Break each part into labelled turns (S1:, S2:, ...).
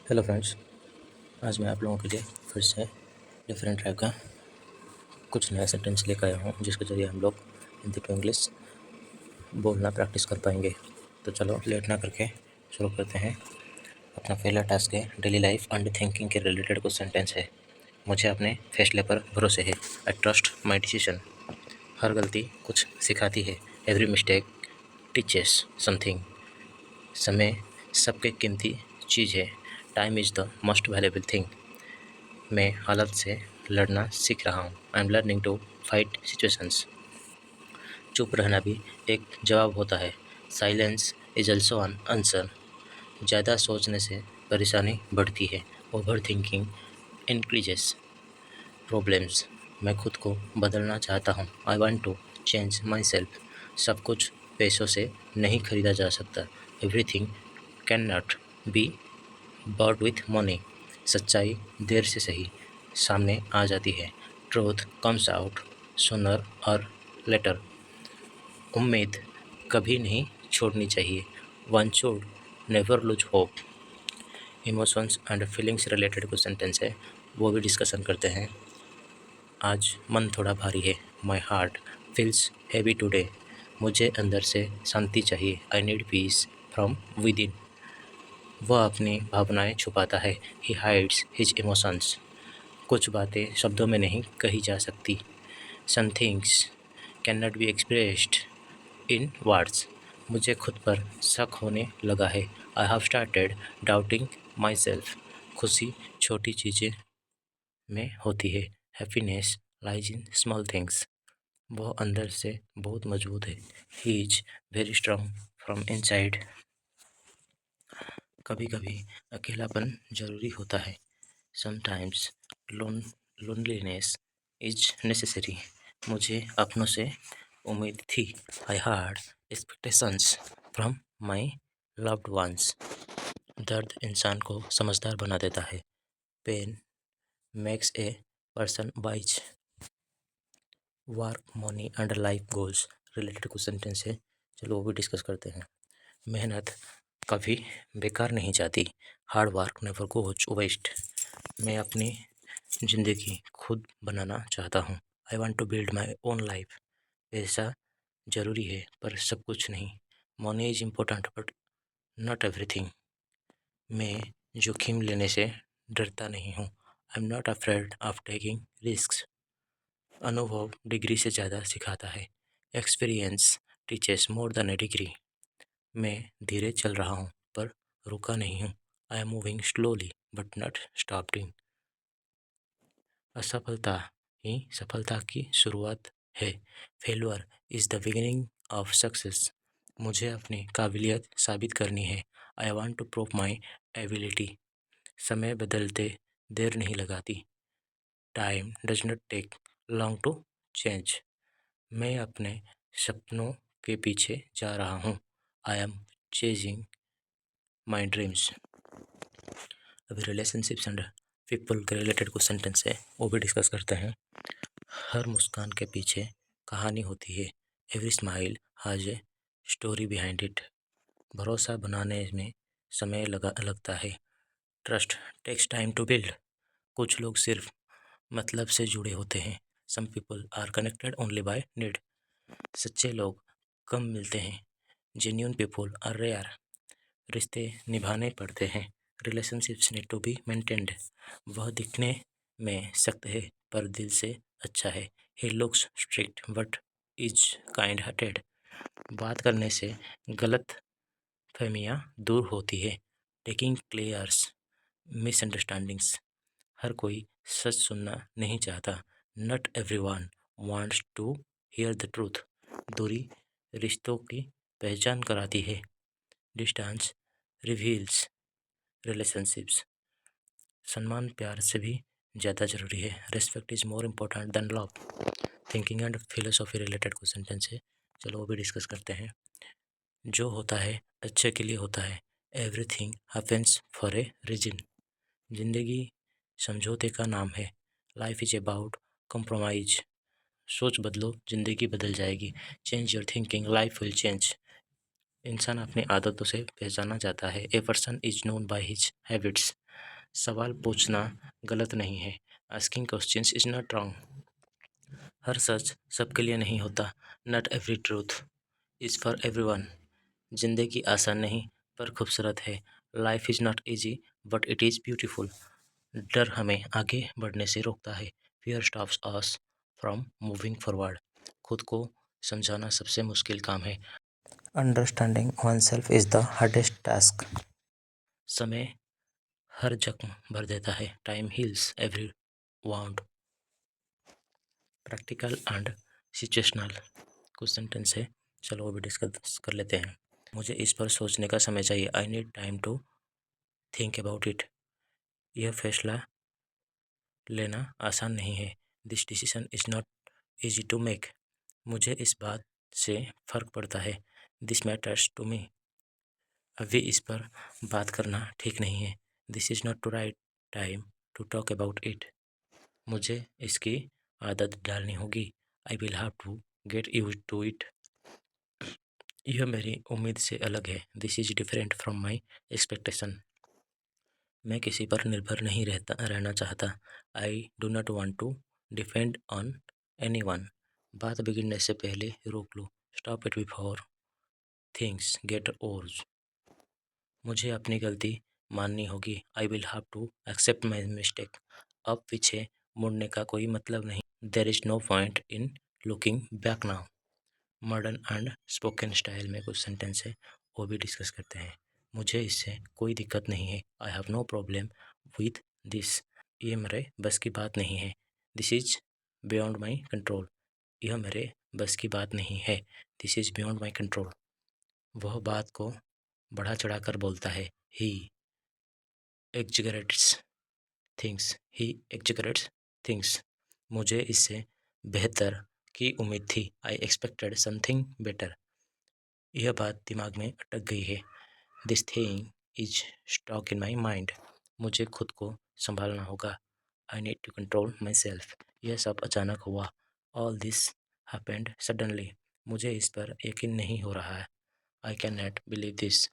S1: Hello friends. आज मैं आप लोगों के लिए फिर से डिफरेंट टाइप का कुछ नया सेंटेंस लेकर आया हूँ जिसके ज़रिए हम लोग हिंदी टू इंग्लिश बोलना प्रैक्टिस कर पाएंगे। तो चलो लेट ना करके शुरू करते हैं। अपना पहला टास्क है डेली लाइफ एंड थिंकिंग के रिलेटेड कुछ सेंटेंस है। मुझे अपने फैसले पर भरोसे है। I trust my decision. हर गलती कुछ सिखाती है। Every mistake teaches something. समय सबके कीमती चीज़ है। Time is the most valuable thing. मैं हालत से लड़ना सीख रहा हूँ। I am learning to fight situations. चुप रहना भी एक जवाब होता है। Silence is also an answer. ज़्यादा सोचने से परेशानी बढ़ती है। Overthinking increases problems. मैं खुद को बदलना चाहता हूँ। I want to change myself. सब कुछ पैसों से नहीं खरीदा जा सकता। Everything can not be bought with money. सच्चाई देर से सही सामने आ जाती है। ट्रूथ कम्स आउट सूनर और लेटर। उम्मीद कभी नहीं छोड़नी चाहिए। One should never lose hope. Emotions and feelings related कुछ सेंटेंस है, वो भी डिस्कशन करते हैं। आज मन थोड़ा भारी है। My heart feels heavy today. मुझे अंदर से शांति चाहिए। I need peace from within. वह अपनी भावनाएं छुपाता है। He hides his emotions. कुछ बातें शब्दों में नहीं कही जा सकती। Some things cannot be expressed in words. मुझे खुद पर शक होने लगा है। I have started doubting myself. खुशी छोटी चीज़ें में होती है। Happiness lies in small things. वह अंदर से बहुत मजबूत है। He is very strong from inside. कभी कभी अकेलापन जरूरी होता है। Sometimes loneliness is necessary. मुझे अपनों से उम्मीद थी। I had expectations from my loved ones. दर्द इंसान को समझदार बना देता है। Pain makes a person wise. Work money and life goals related कुछ सेंटेंस है, चलो वो भी डिस्कस करते हैं। मेहनत कभी बेकार नहीं जाती। Hard work never goes waste. मैं अपनी ज़िंदगी खुद बनाना चाहता हूँ। I want to build my own life. पैसा ज़रूरी है पर सब कुछ नहीं। Money is important but not everything. मैं जोखिम लेने से डरता नहीं हूँ। I am not afraid of taking risk. अनुभव डिग्री से ज़्यादा सिखाता है। Experience teaches more than a degree. मैं धीरे चल रहा हूँ पर रुका नहीं हूँ। I am moving slowly but not stopping. असफलता ही सफलता की शुरुआत है। Failure is the beginning of success. मुझे अपनी काबिलियत साबित करनी है। I want to prove my ability. समय बदलते देर नहीं लगाती। Time does not take long to change. मैं अपने सपनों के पीछे जा रहा हूँ। I am chasing my dreams. अभी रिलेशनशिप्स एंड पीपल के रिलेटेड कुछ सेंटेंस है, वो भी डिस्कस करते हैं। हर मुस्कान के पीछे कहानी होती है। Every smile has a story behind it. भरोसा बनाने में समय लगता है। Trust takes time to build. कुछ लोग सिर्फ मतलब से जुड़े होते हैं। Some people are connected only by need. सच्चे लोग कम मिलते हैं। Genuine people are rare. रिश्ते निभाने पड़ते हैं। Relationships need to be maintained. वह दिखने में सख्त है पर दिल से अच्छा है। He looks strict but is kind hearted. बात करने से गलत फहमियाँ दूर होती है। Taking clears misunderstandings. हर कोई सच सुनना नहीं चाहता। Not everyone wants to hear the truth. दूरी रिश्तों की पहचान कराती है। Distance reveals relationships. सम्मान प्यार से भी ज़्यादा ज़रूरी है। Respect is more important than love. Thinking and philosophy related कुछ सेंटेंस है, चलो वो भी डिस्कस करते हैं। जो होता है अच्छे के लिए होता है। Everything happens for a reason. जिंदगी समझौते का नाम है। Life is about compromise. सोच बदलो जिंदगी बदल जाएगी। Change your thinking life will change. इंसान अपनी आदतों से पहचाना जाता है। A person is known by his habits. सवाल पूछना गलत नहीं है। Asking questions is not wrong. हर सच सबके लिए नहीं होता। Not every truth is for everyone. जिंदगी आसान नहीं पर खूबसूरत है। Life is not easy but it is beautiful. डर हमें आगे बढ़ने से रोकता है। Fear stops us from moving forward. खुद को समझाना सबसे मुश्किल काम है। Understanding one self is the hardest task. समय हर जख्म भर देता है। Time heals every wound. Practical and situational कुछ सेंटेंस है, चलो वो भी डिस्कस कर लेते हैं। मुझे इस पर सोचने का समय चाहिए। I need time to think about it. यह फैसला लेना आसान नहीं है। This decision is not easy to make. मुझे इस बात से फ़र्क पड़ता है। This matters to me. अभी इस पर बात करना ठीक नहीं है। This is not to right time to talk about it. मुझे इसकी आदत डालनी होगी। I will have to get use to it. यह मेरी उम्मीद से अलग है। This is different from my expectation. मैं किसी पर निर्भर नहीं रहना चाहता। I do not want to depend on any one. बात बिगड़ने से पहले रोक लो। Stop it before things get worse. मुझे अपनी गलती माननी होगी। I will have to accept my mistake. अब पीछे मुड़ने का कोई मतलब नहीं। There is no point in looking back now. Modern and spoken style में कुछ सेंटेंस है, वो भी डिस्कस करते हैं। मुझे इससे कोई दिक्कत नहीं है। I have no problem with this. ये मेरे बस की बात नहीं है। This is beyond my control. यह मेरे बस की बात नहीं है। This is beyond my control. वह बात को बढ़ा चढ़ाकर बोलता है। He exaggerates things. He exaggerates things. मुझे इससे बेहतर की उम्मीद थी। I expected something better. यह बात दिमाग में अटक गई है। This thing is stuck in my mind. मुझे खुद को संभालना होगा। I need to control myself. यह सब अचानक हुआ। All this happened suddenly. मुझे इस पर यकीन नहीं हो रहा है। I can not believe this.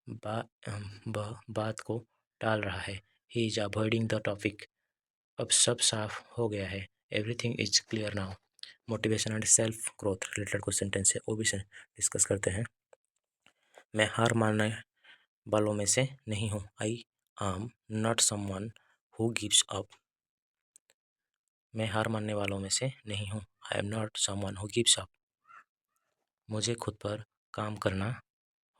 S1: बात को टाल रहा है। He is avoiding the topic. अब सब साफ हो गया है। Everything is clear now. Motivation and self growth related कुछ सेंटेंस है, वो भी डिस्कस करते हैं। मैं हार मानने वालों में से नहीं हूँ। I am not someone who gives up. मैं हार मानने वालों में से नहीं हूँ। I am not someone who gives up. मुझे खुद पर काम करना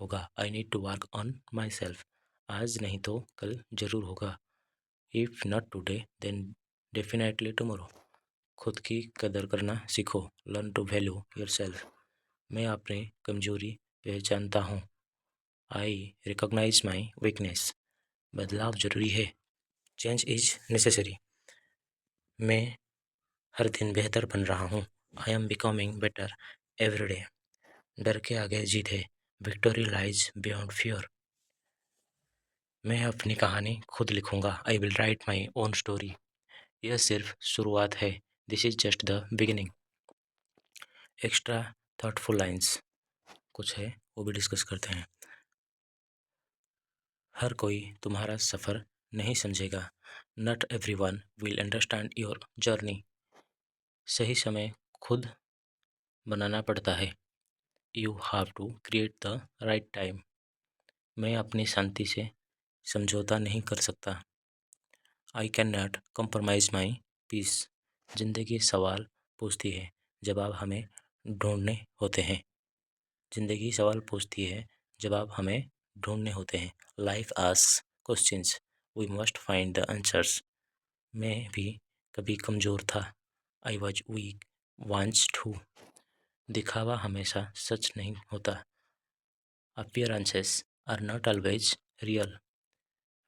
S1: होगा। I need to work on myself. आज नहीं तो कल जरूर होगा। If not today then definitely tomorrow. खुद की कदर करना सीखो। Learn to value yourself. मैं अपनी कमजोरी पहचानता हूँ। I recognise my weakness. बदलाव जरूरी है। Change is necessary. मैं हर दिन बेहतर बन रहा हूँ। I am becoming better every day. डर के आगे जीत है। Victory lies beyond fear. मैं अपनी कहानी खुद लिखूंगा। I will write my own story. यह सिर्फ शुरुआत है। This is just the beginning. Extra thoughtful lines कुछ है, वो भी डिस्कस करते हैं। हर कोई तुम्हारा सफ़र नहीं समझेगा। Not everyone will understand your journey. सही समय खुद बनाना पड़ता है। You have to create the right time. मैं अपनी शांति से समझौता नहीं कर सकता। I can not compromise my peace. जिंदगी सवाल पूछती है, जवाब हमें ढूंढने होते हैं। जिंदगी सवाल पूछती है, जवाब हमें ढूंढने होते हैं। Life asks questions, we must find the answers. मैं भी कभी कमज़ोर था। I was weak wants to. दिखावा हमेशा सच नहीं होता। Appearances are not always real.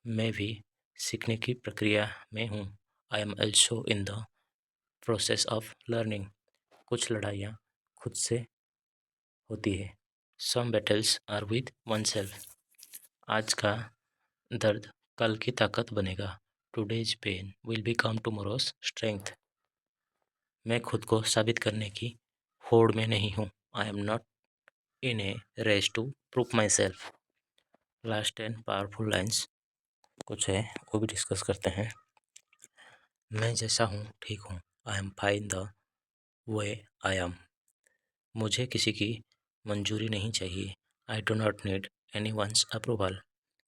S1: मैं भी सीखने की प्रक्रिया में हूँ। I am also in the process of learning. कुछ लड़ाइयाँ खुद से होती है। Some battles are with one self. आज का दर्द कल की ताकत बनेगा। Today's pain will become tomorrow's strength. मैं खुद को साबित करने की होड़ में नहीं हूँ। I am not in a race to prove myself. Last 10 powerful lines कुछ है वो भी डिस्कस करते हैं। मैं जैसा हूँ ठीक हूँ, I am fine the way I am. मुझे किसी की मंजूरी नहीं चाहिए, I do not need any one's approval.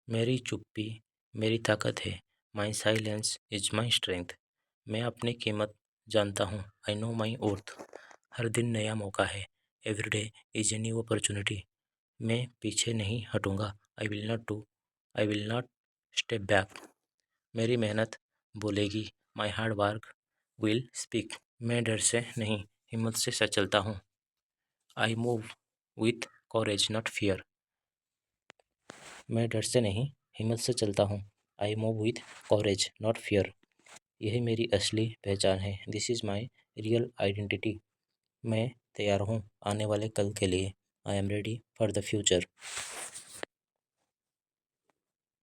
S1: मेरी चुप्पी मेरी ताकत है, my silence is my strength. मैं अपनी कीमत जानता हूँ, आई नो माई वर्थ। हर दिन नया मौका है, every day is a new opportunity. मैं पीछे नहीं हटूँगा, I will not step back. मेरी मेहनत बोलेगी, my hard work will speak. मैं डर से नहीं, हिम्मत से सच चलता हूँ, I move with courage not fear. मैं डर से नहीं, हिम्मत से चलता हूँ, I move with courage not fear. यही मेरी असली पहचान है, this is my real identity. मैं तैयार हूँ आने वाले कल के लिए, I am ready for the future.